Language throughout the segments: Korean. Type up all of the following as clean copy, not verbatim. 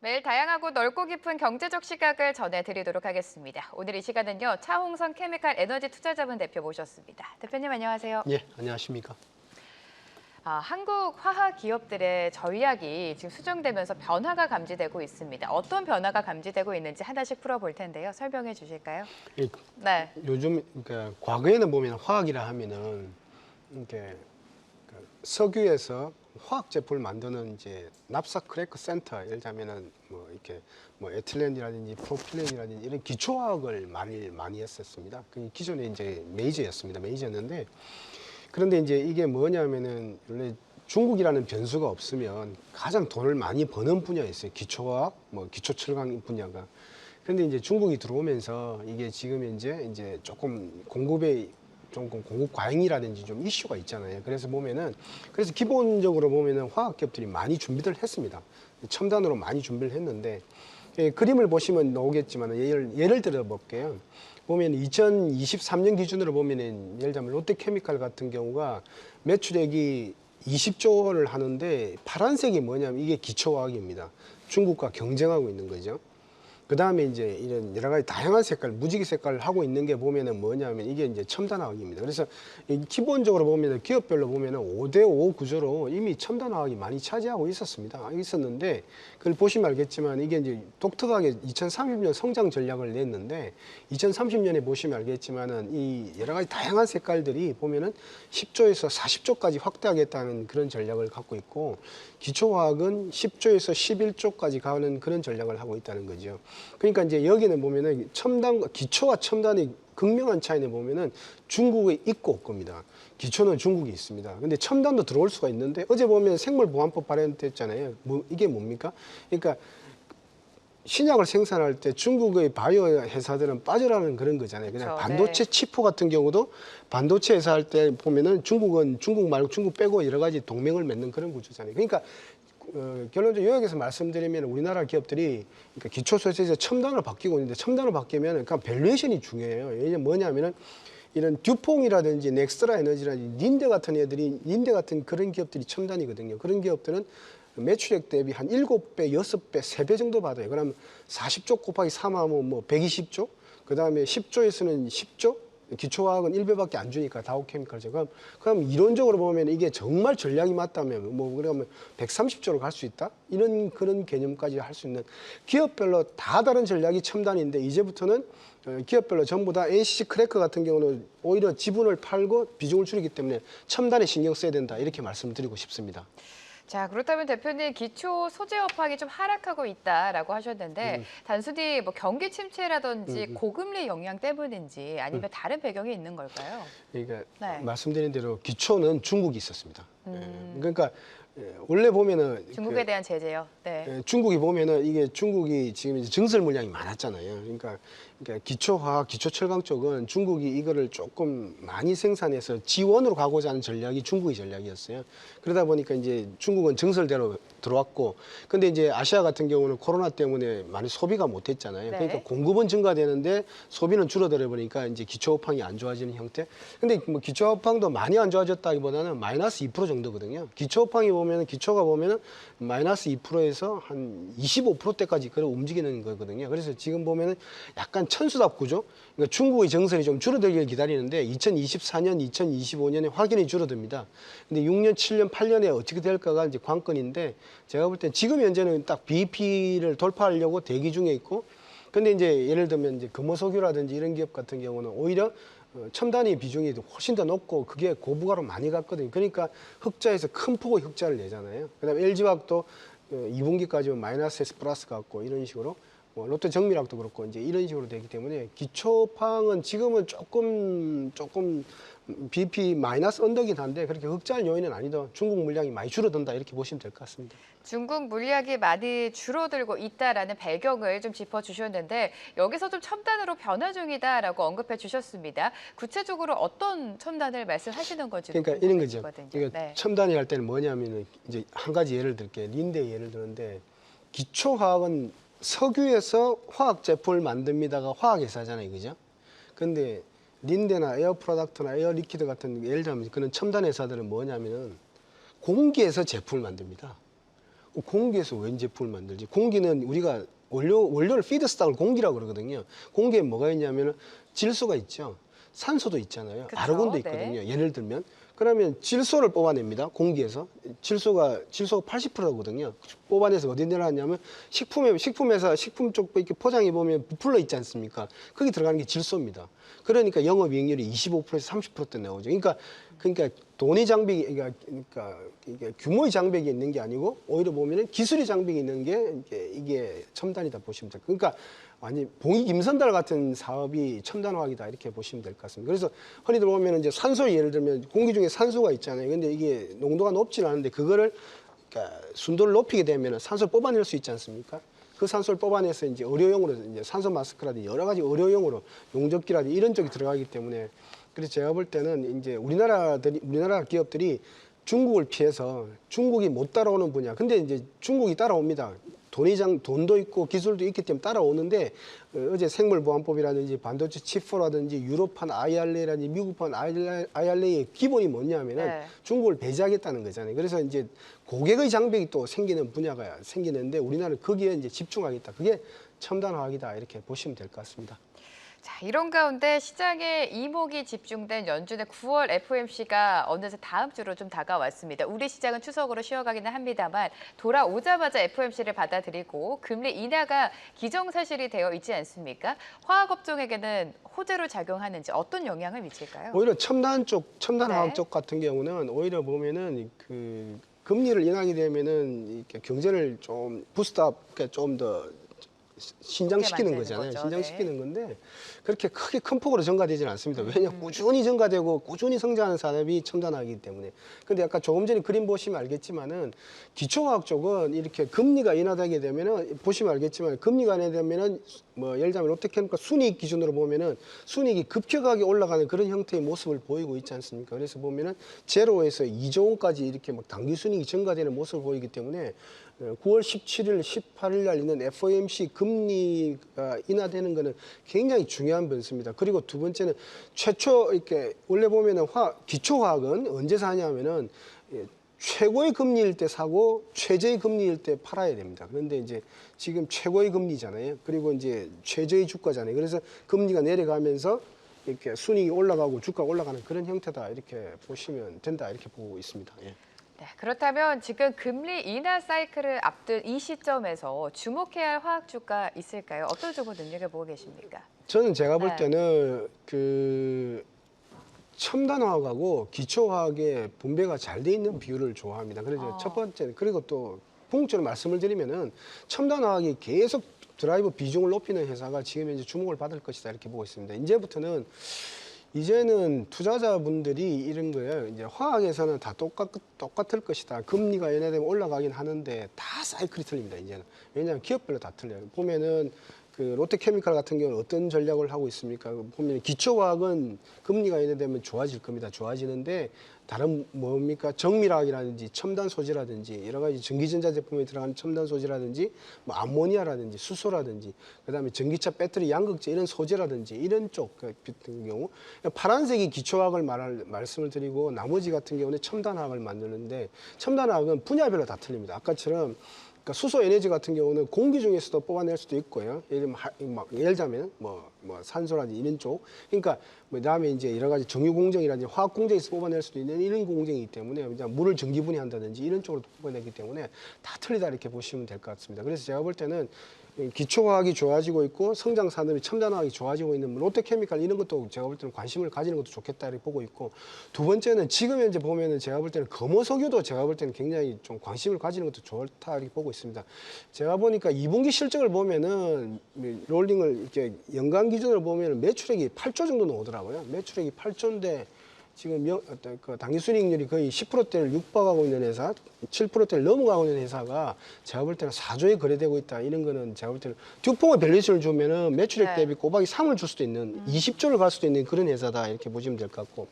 매일 다양하고 넓고 깊은 경제적 시각을 전해드리도록 하겠습니다. 오늘 이 시간은요, 차홍선 케미칼 에너지 투자자분 대표 모셨습니다. 대표님 안녕하세요. 예, 안녕하십니까. 한국 화학 기업들의 전략이 지금 수정되면서 변화가 감지되고 있습니다. 어떤 변화가 감지되고 있는지 하나씩 풀어볼 텐데요. 설명해 주실까요? 예, 네. 요즘 그러니까 과거에는 보면 화학이라 하면은 이렇게 석유에서 화학 제품을 만드는 이제 납사 크래커 센터, 예를 들자면은 뭐 이렇게 뭐 에틸렌이라든지 프로필렌이라든지 이런 기초화학을 많이 했었습니다. 그 기존에 이제 메이저였는데, 그런데 이제 이게 뭐냐면은 원래 중국이라는 변수가 없으면 가장 돈을 많이 버는 분야였어요. 기초화학, 뭐 기초철강 분야가. 그런데 이제 중국이 들어오면서 이게 지금 이제 조금 공급 과잉이라든지 좀 이슈가 있잖아요. 그래서 기본적으로 보면은 화학 기업들이 많이 준비를 했습니다. 첨단으로 많이 준비를 했는데, 그림을 보시면 나오겠지만 예를 들어 볼게요. 보면 2023년 기준으로 보면은 예를 들면 롯데케미칼 같은 경우가 매출액이 20조 원을 하는데, 파란색이 뭐냐면 이게 기초화학입니다. 중국과 경쟁하고 있는 거죠. 그 다음에 이제 이런 여러 가지 다양한 색깔, 무지개 색깔을 하고 있는 게 보면은 뭐냐면 이게 이제 첨단화학입니다. 그래서 기본적으로 보면은 기업별로 보면은 5대5 구조로 이미 첨단화학이 많이 차지하고 있었는데, 그걸 보시면 알겠지만 이게 이제 독특하게 2030년 성장 전략을 냈는데, 2030년에 보시면 알겠지만은 이 여러 가지 다양한 색깔들이 보면은 10조에서 40조까지 확대하겠다는 그런 전략을 갖고 있고, 기초화학은 10조에서 11조까지 가는 그런 전략을 하고 있다는 거죠. 그러니까 이제 여기는 보면은 기초와 첨단의 극명한 차이는 보면은 중국에 있고 없고입니다. 기초는 중국이 있습니다. 근데 첨단도 들어올 수가 있는데, 어제 보면 생물보안법 발의됐잖아요. 이게 뭡니까? 그러니까 신약을 생산할 때 중국의 바이오 회사들은 빠져라는 그런 거잖아요. 그냥 그렇죠. 반도체 네. 치프 같은 경우도 반도체 회사 할 때 보면은 중국은 중국 말고 중국 빼고 여러 가지 동맹을 맺는 그런 구조잖아요. 그러니까 결론적으로 요약해서 말씀드리면 우리나라 기업들이 그러니까 기초 소재에서 첨단으로 바뀌고 있는데, 첨단으로 바뀌면 그러니까 밸류에이션이 중요해요. 왜냐면 뭐냐면은 이런 듀퐁이라든지 넥스트라 에너지라든지 닌데 같은 그런 기업들이 첨단이거든요. 그런 기업들은 매출액 대비 한 7배, 6배, 3배 정도 받아요. 그러면 40조 곱하기 3하면 뭐 120조? 그 다음에 10조에서는 10조? 기초화학은 1배밖에 안 주니까 다우케미칼이죠. 그럼 이론적으로 보면 이게 정말 전략이 맞다면 뭐 그러면 130조로 갈 수 있다? 이런 그런 개념까지 할 수 있는, 기업별로 다 다른 전략이 첨단인데, 이제부터는 기업별로 전부 다 NCC 크래커 같은 경우는 오히려 지분을 팔고 비중을 줄이기 때문에 첨단에 신경 써야 된다, 이렇게 말씀드리고 싶습니다. 자, 그렇다면 대표님 기초 소재 업황이 좀 하락하고 있다라고 하셨는데 단순히 뭐 경기 침체라든지 고금리 영향 때문인지 아니면 다른 배경이 있는 걸까요? 그러니까 네. 말씀드린 대로 기초는 중국이 있었습니다. 그러니까 원래 보면은 중국에 대한 제재요. 네. 중국이 보면은 이게 중국이 지금 이제 증설 물량이 많았잖아요. 그러니까 기초화학, 기초철강 쪽은 중국이 이거를 조금 많이 생산해서 지원으로 가고자 하는 전략이 중국의 전략이었어요. 그러다 보니까 이제 중국은 증설대로 들어왔고, 근데 이제 아시아 같은 경우는 코로나 때문에 많이 소비가 못했잖아요. 네. 그러니까 공급은 증가되는데 소비는 줄어들어 버리니까 이제 기초업황이 안 좋아지는 형태. 근데 뭐 기초업황도 많이 안 좋아졌다기보다는 마이너스 2% 정도거든요. 기초가 보면은 마이너스 2%에서 한 25%대까지 그래 움직이는 거거든요. 그래서 지금 보면은 약간 천수답 구조. 그러니까 중국의 정선이 좀 줄어들기를 기다리는데 2024년, 2025년에 확연히 줄어듭니다. 근데 6년, 7년, 8년에 어떻게 될까가 이제 관건인데, 제가 볼 때 지금 현재는 딱 BEP를 돌파하려고 대기 중에 있고, 근데 이제 예를 들면 이제 금호석유라든지 이런 기업 같은 경우는 오히려 첨단의 비중이 훨씬 더 높고 그게 고부가로 많이 갔거든요. 그러니까 흑자에서 큰 폭의 흑자를 내잖아요. 그다음에 LG화학도 2분기까지는 마이너스에서 플러스 갔고, 이런 식으로 뭐 롯데정밀학도 그렇고 이제 이런 식으로 되기 때문에 기초팡은 지금은 조금 BP 마이너스 언더긴 한데 그렇게 흑자할 요인은 아니다. 중국 물량이 많이 줄어든다, 이렇게 보시면 될 것 같습니다. 중국 물량이 많이 줄어들고 있다라는 배경을 좀 짚어주셨는데 여기서 좀 첨단으로 변화 중이다라고 언급해 주셨습니다. 구체적으로 어떤 첨단을 말씀하시는 건지 그러니까 이런 거죠. 궁금해지거든요. 그러니까 네. 첨단이 할 때는 뭐냐면은 이제 한 가지 예를 들게, 린데 예를 드는데, 기초화학은 석유에서 화학 제품을 만듭니다가 화학회사잖아요, 그죠? 근데 린데나 에어 프로덕트나 에어 리퀴드 같은 예를 들면 그런 첨단 회사들은 뭐냐면은 공기에서 제품을 만듭니다. 공기에서 웬 제품을 만들지? 공기는 우리가 원료를 피드스탁을 공기라고 그러거든요. 공기에 뭐가 있냐면 질소가 있죠. 산소도 있잖아요. 그쵸? 아르곤도 네. 있거든요. 예를 들면 그러면 질소를 뽑아냅니다. 공기에서 질소가 80%거든요. 뽑아내서 어디 내려놨냐면 식품에서 식품 쪽 이렇게 포장해 보면 부풀러 있지 않습니까? 거기 들어가는 게 질소입니다. 그러니까 영업이익률이 25%에서 30%대 나오죠. 그러니까 돈의 장벽이 그러니까 이게 규모의 장벽이 있는 게 아니고 오히려 보면은 기술의 장벽이 있는 게 이게 첨단이다 보시면 돼요. 그러니까 완전 봉이 김선달 같은 사업이 첨단화학이다 이렇게 보시면 될 것 같습니다. 그래서 흔히들 보면 이제 산소 예를 들면 공기 중에 산소가 있잖아요. 근데 이게 농도가 높지는 않은데 그거를 그러니까 순도를 높이게 되면 산소를 뽑아낼 수 있지 않습니까? 그 산소를 뽑아내서 이제 의료용으로 이제 산소 마스크라든지 여러 가지 의료용으로 용접기라든지 이런 쪽이 들어가기 때문에 그래서 제가 볼 때는 이제 우리나라 기업들이 중국을 피해서 중국이 못 따라오는 분야. 근데 이제 중국이 따라옵니다. 돈도 있고 기술도 있기 때문에 따라오는데 어제 생물보안법이라든지 반도체 칩포라든지 유럽판 IRA라든지 미국판 IRA의 기본이 뭐냐면은 네. 중국을 배제하겠다는 거잖아요. 그래서 이제 고객의 장벽이 또 생기는 분야가 생기는데 우리나라는 거기에 이제 집중하겠다. 그게 첨단화학이다 이렇게 보시면 될 것 같습니다. 자, 이런 가운데 시장에 이목이 집중된 연준의 9월 FOMC가 어느새 다음 주로 좀 다가왔습니다. 우리 시장은 추석으로 쉬어가기는 합니다만 돌아오자마자 FOMC를 받아들이고 금리 인하가 기정사실이 되어 있지 않습니까? 화학업종에게는 호재로 작용하는지 어떤 영향을 미칠까요? 오히려 첨단화학 네. 쪽 같은 경우는 오히려 보면은 그 금리를 인하게 되면은 이렇게 경제를 좀 부스트업, 그러니까 좀 더 신장시키는 만드는 거잖아요. 거죠. 신장시키는 건데 그렇게 크게 큰 폭으로 증가되지는 않습니다. 왜냐 꾸준히 증가되고 꾸준히 성장하는 산업이 첨단화하기 때문에. 근데 아까 조금 전에 그림 보시면 알겠지만은 기초화학 쪽은 이렇게 금리가 인하되게 되면은 보시면 알겠지만 금리가 인하되면은 뭐 예를 들면 롯데케미칼 순이익 기준으로 보면은 순이익이 급격하게 올라가는 그런 형태의 모습을 보이고 있지 않습니까? 그래서 보면은 제로에서 2조 원까지 이렇게 막 당기 순이익이 증가되는 모습을 보이기 때문에 9월 17일, 18일 날 있는 FOMC 금리가 인하되는 것은 굉장히 중요한 변수입니다. 그리고 두 번째는 최초 이렇게 원래 보면은 기초화학은 언제 사냐면은 최고의 금리일 때 사고 최저의 금리일 때 팔아야 됩니다. 그런데 이제 지금 최고의 금리잖아요. 그리고 이제 최저의 주가잖아요. 그래서 금리가 내려가면서 이렇게 순이익이 올라가고 주가가 올라가는 그런 형태다 이렇게 보시면 된다 이렇게 보고 있습니다. 예. 네, 그렇다면 지금 금리 인하 사이클을 앞둔 이 시점에서 주목해야 할 화학주가 있을까요? 어떤 쪽으로 눈여겨보고 계십니까? 저는 제가 볼 네. 때는 그 첨단화학하고 기초화학의 분배가 잘 돼 있는 비율을 좋아합니다. 그래서 첫 번째 그리고 또 궁극적으로 말씀을 드리면은 첨단화학이 계속 드라이브 비중을 높이는 회사가 지금 이제 주목을 받을 것이다 이렇게 보고 있습니다. 이제는 투자자분들이 이런 거예요. 이제 화학에서는 다 똑같을 것이다. 금리가 인하되면 올라가긴 하는데 다 사이클이 틀립니다. 이제는 왜냐하면 기업별로 다 틀려요. 보면은 그 롯데케미칼 같은 경우는 어떤 전략을 하고 있습니까? 보면 기초화학은 금리가 인하되면 좋아질 겁니다. 좋아지는데 다른 뭡니까? 정밀화학이라든지 첨단 소재라든지 여러 가지 전기전자 제품에 들어가는 첨단 소재라든지 뭐 암모니아라든지 수소라든지 그다음에 전기차 배터리 양극재 이런 소재라든지 이런 쪽 같은 경우 파란색이 기초화학을 말씀을 드리고 나머지 같은 경우는 첨단화학을 만드는데 첨단화학은 분야별로 다 틀립니다. 아까처럼 그러니까 수소 에너지 같은 경우는 공기 중에서도 뽑아낼 수도 있고요. 예를 들면 뭐 산소라든지 이런 쪽. 그러니까 그다음에 이제 여러 가지 정유 공정이라든지 화학 공정에서 뽑아낼 수도 있는 이런 공정이기 때문에 그냥 물을 전기 분해한다든지 이런 쪽으로 뽑아내기 때문에 다 틀리다 이렇게 보시면 될 것 같습니다. 그래서 제가 볼 때는 기초화학이 좋아지고 있고 성장 산업이 첨단화학이 좋아지고 있는 롯데케미칼 이런 것도 제가 볼 때는 관심을 가지는 것도 좋겠다 이렇게 보고 있고 두 번째는 지금 현재 보면은 제가 볼 때는 검어석유도 제가 볼 때는 굉장히 좀 관심을 가지는 것도 좋다 이렇게 보고 있습니다. 제가 보니까 2분기 실적을 보면은 롤링을 이렇게 연간 기준으로 보면은 매출액이 8조 정도 나오더라고요. 매출액이 8조인데 지금 그 당기순이익률이 거의 10%대를 육박하고 있는 회사, 7%대를 넘어가고 있는 회사가 제가 볼 때는 4조에 거래되고 있다. 이런 거는 제가 볼 때는 듀퐁의 밸류에이션을 주면은 매출액 대비 꼬박이 3을 줄 수도 있는 20조를 갈 수도 있는 그런 회사다. 이렇게 보시면 될 것 같고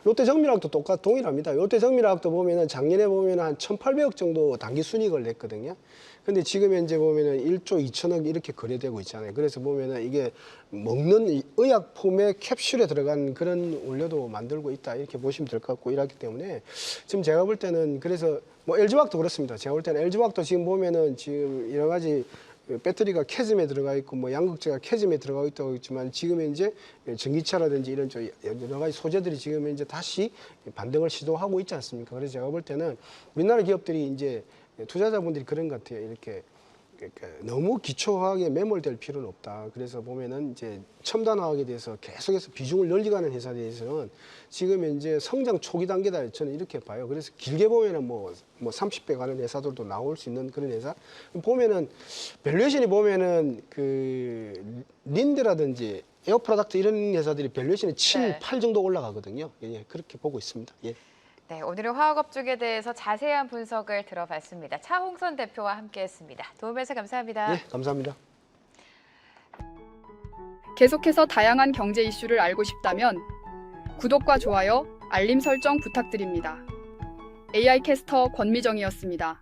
롯데정밀화학도 동일합니다. 롯데정밀화학도 보면은 작년에 보면은 한 1,800억 정도 단기 순이익을 냈거든요. 근데 지금 현재 보면은 1조 2천억 이렇게 거래되고 있잖아요. 그래서 보면은 이게 먹는 의약품의 캡슐에 들어간 그런 원료도 만들고 있다 이렇게 보시면 될 것 같고 이렇기 때문에 지금 제가 볼 때는 그래서 뭐 LG화학도 그렇습니다. 제가 볼 때는 LG화학도 지금 보면은 지금 여러 가지 배터리가 캐즘에 들어가 있고 뭐 양극재가 캐즘에 들어가 있다고 했지만 지금 현재 전기차라든지 이런 여러 가지 소재들이 지금 현재 다시 반등을 시도하고 있지 않습니까? 그래서 제가 볼 때는 우리나라 기업들이 이제 투자자분들이 그런 것 같아요. 이렇게 너무 기초화학에 매몰될 필요는 없다. 그래서 보면은 이제 첨단화학에 대해서 계속해서 비중을 늘려가는 회사에 대해서는 지금 현재 성장 초기 단계다 저는 이렇게 봐요. 그래서 길게 보면은 뭐 30배 가는 회사들도 나올 수 있는 그런 회사 보면은 밸류에이션이 보면은 그 린드라든지 에어 프로덕트 이런 회사들이 밸류에이션이 7, 네. 8 정도 올라가거든요. 예, 그렇게 보고 있습니다. 예. 네, 오늘은 화학업종에 대해서 자세한 분석을 들어봤습니다. 차홍선 대표와 함께했습니다. 도움해서 감사합니다. 예, 감사합니다. 계속해서 다양한 경제 이슈를 알고 싶다면 구독과 좋아요, 알림 설정 부탁드립니다. AI 캐스터 권미정이었습니다.